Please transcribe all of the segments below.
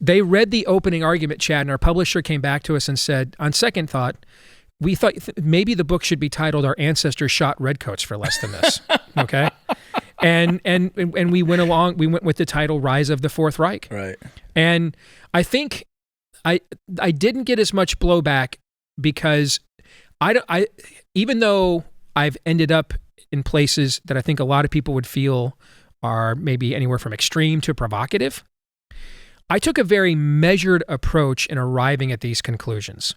They read the opening argument, Chad, and our publisher came back to us and said, on second thought, we thought maybe the book should be titled "Our Ancestors Shot Redcoats for Less Than This." Okay, and we went with the title "Rise of the Fourth Reich." Right. And I think I didn't get as much blowback because I even though I've ended up in places that I think a lot of people would feel are maybe anywhere from extreme to provocative, I took a very measured approach in arriving at these conclusions.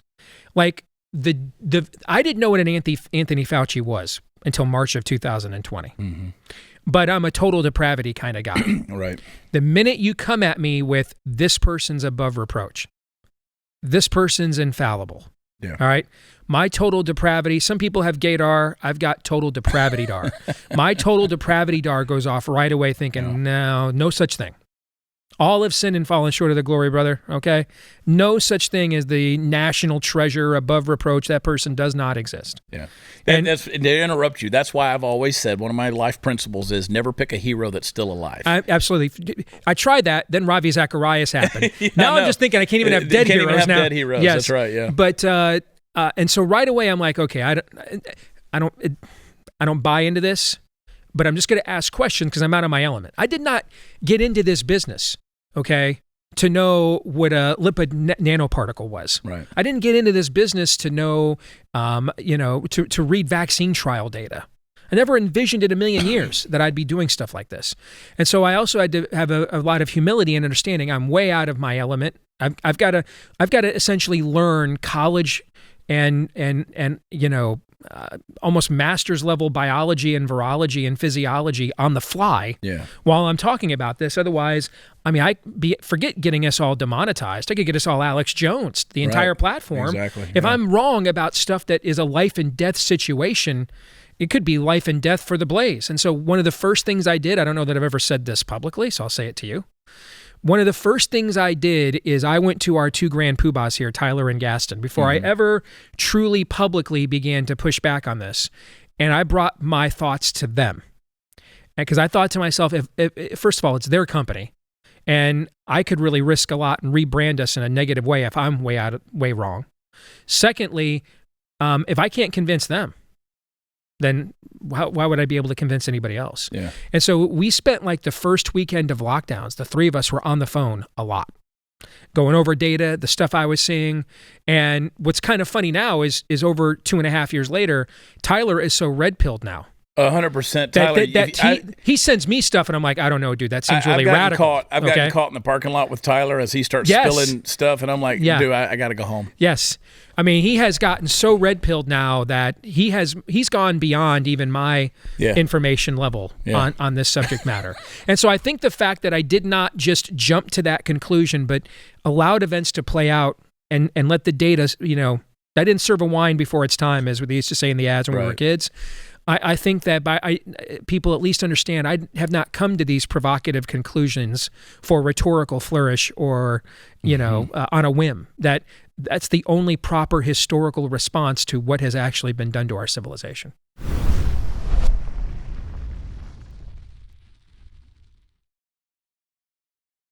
Like I didn't know what an Anthony Fauci was until March of 2020. Mm-hmm. But I'm a total depravity kind of guy. Right. The minute you come at me with this person's above reproach, this person's infallible. Yeah. All right. My total depravity, some people have gaydar, I've got total depravity-dar. My total depravity-dar goes off right away thinking, no such thing. All have sinned and fallen short of the glory, brother, okay? No such thing as the national treasure above reproach. That person does not exist. Yeah. And to interrupt you, that's why I've always said one of my life principles is never pick a hero that's still alive. Absolutely. I tried that, then Ravi Zacharias happened. Now I'm just thinking I can't even have dead heroes now. Can't even have dead heroes, yes. That's right, yeah. But, and so right away I'm like, okay, I don't buy into this, but I'm just going to ask questions because I'm out of my element. I did not get into this business, okay, to know what a lipid nanoparticle was. Right. I didn't get into this business to know, to read vaccine trial data. I never envisioned in a million years that I'd be doing stuff like this. And so I also had to have a lot of humility and understanding. I'm way out of my element. I've got to essentially learn college and almost master's level biology and virology and physiology on the fly while I'm talking about this. Otherwise, I mean, forget getting us all demonetized. I could get us all Alex Jones, the entire platform. Exactly. If I'm wrong about stuff that is a life and death situation, it could be life and death for the Blaze. And so one of the first things I did, I don't know that I've ever said this publicly, so I'll say it to you. One of the first things I did is I went to our two grand poobahs here, Tyler and Gaston, before I ever truly publicly began to push back on this. And I brought my thoughts to them. Because I thought to myself, if first of all, it's their company. And I could really risk a lot and rebrand us in a negative way if I'm way wrong. Secondly, if I can't convince them, then why would I be able to convince anybody else? Yeah. And so we spent like the first weekend of lockdowns, the three of us were on the phone a lot, going over data, the stuff I was seeing. And what's kind of funny now is over 2.5 years later, Tyler is so red-pilled now. 100%. Tyler, he sends me stuff, and I'm like, I don't know, dude. That seems really radical. I've gotten caught in the parking lot with Tyler as he starts spilling stuff, and I'm like, dude, I got to go home. Yes. I mean, he has gotten so red-pilled now that he's gone beyond even my information level on this subject matter. And so I think the fact that I did not just jump to that conclusion, but allowed events to play out and let the data, that didn't serve a wine before its time, as we used to say in the ads when we were kids. I think that people at least understand I have not come to these provocative conclusions for rhetorical flourish or, on a whim. That's the only proper historical response to what has actually been done to our civilization.